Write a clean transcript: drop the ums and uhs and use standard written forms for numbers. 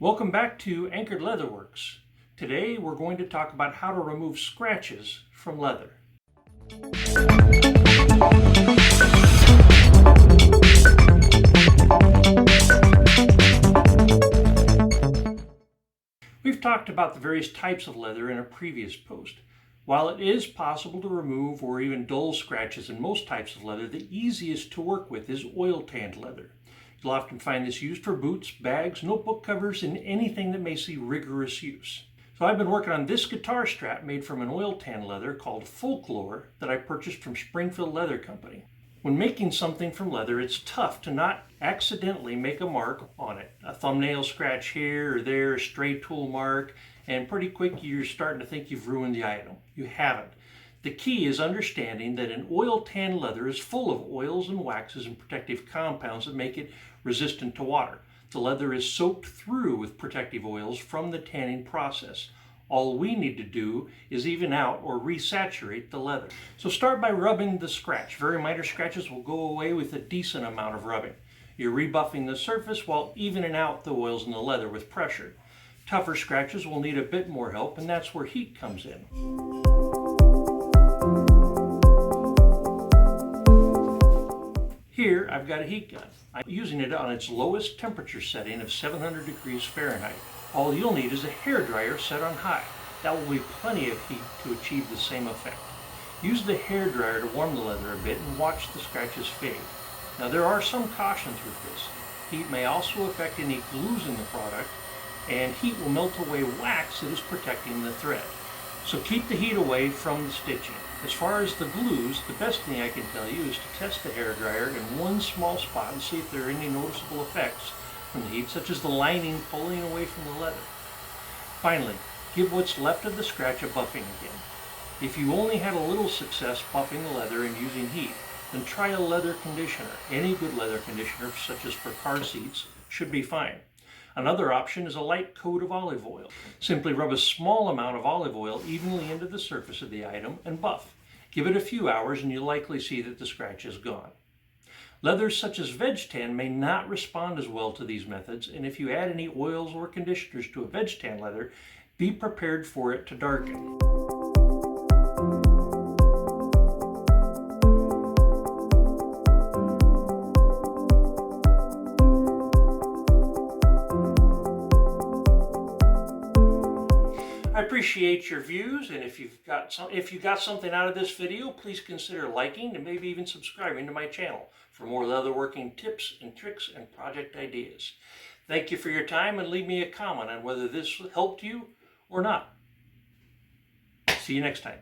Welcome back to Anchored Leatherworks. Today we're going to talk about how to remove scratches from leather. We've talked about the various types of leather in a previous post. While it is possible to remove or even dull scratches in most types of leather, the easiest to work with is oil-tanned leather. You'll often find this used for boots, bags, notebook covers, and anything that may see rigorous use. So I've been working on this guitar strap made from an oil-tanned leather called Folklore that I purchased from Springfield Leather Company. When making something from leather, it's tough to not accidentally make a mark on it. A thumbnail scratch here or there, a stray tool mark, and pretty quick you're starting to think you've ruined the item. You haven't. The key is understanding that an oil-tanned leather is full of oils and waxes and protective compounds that make it resistant to water. The leather is soaked through with protective oils from the tanning process. All we need to do is even out or resaturate the leather. So start by rubbing the scratch. Very minor scratches will go away with a decent amount of rubbing. You're rebuffing the surface while evening out the oils in the leather with pressure. Tougher scratches will need a bit more help, and that's where heat comes in. Here I've got a heat gun. I'm using it on its lowest temperature setting of 700 degrees Fahrenheit. All you'll need is a hairdryer set on high. That will be plenty of heat to achieve the same effect. Use the hairdryer to warm the leather a bit and watch the scratches fade. Now there are some cautions with this. Heat may also affect any glues in the product, and heat will melt away wax that is protecting the thread. So keep the heat away from the stitching. As far as the glues, the best thing I can tell you is to test the hairdryer in one small spot and see if there are any noticeable effects from the heat, such as the lining pulling away from the leather. Finally, give what's left of the scratch a buffing again. If you only had a little success buffing the leather and using heat, then try a leather conditioner. Any good leather conditioner, such as for car seats, should be fine. Another option is a light coat of olive oil. Simply rub a small amount of olive oil evenly into the surface of the item and buff. Give it a few hours and you'll likely see that the scratch is gone. Leathers such as veg tan may not respond as well to these methods, and if you add any oils or conditioners to a veg tan leather, be prepared for it to darken. I appreciate your views, and if you got something out of this video, please consider liking and maybe even subscribing to my channel for more leatherworking tips and tricks and project ideas. Thank you for your time, and leave me a comment on whether this helped you or not. See you next time.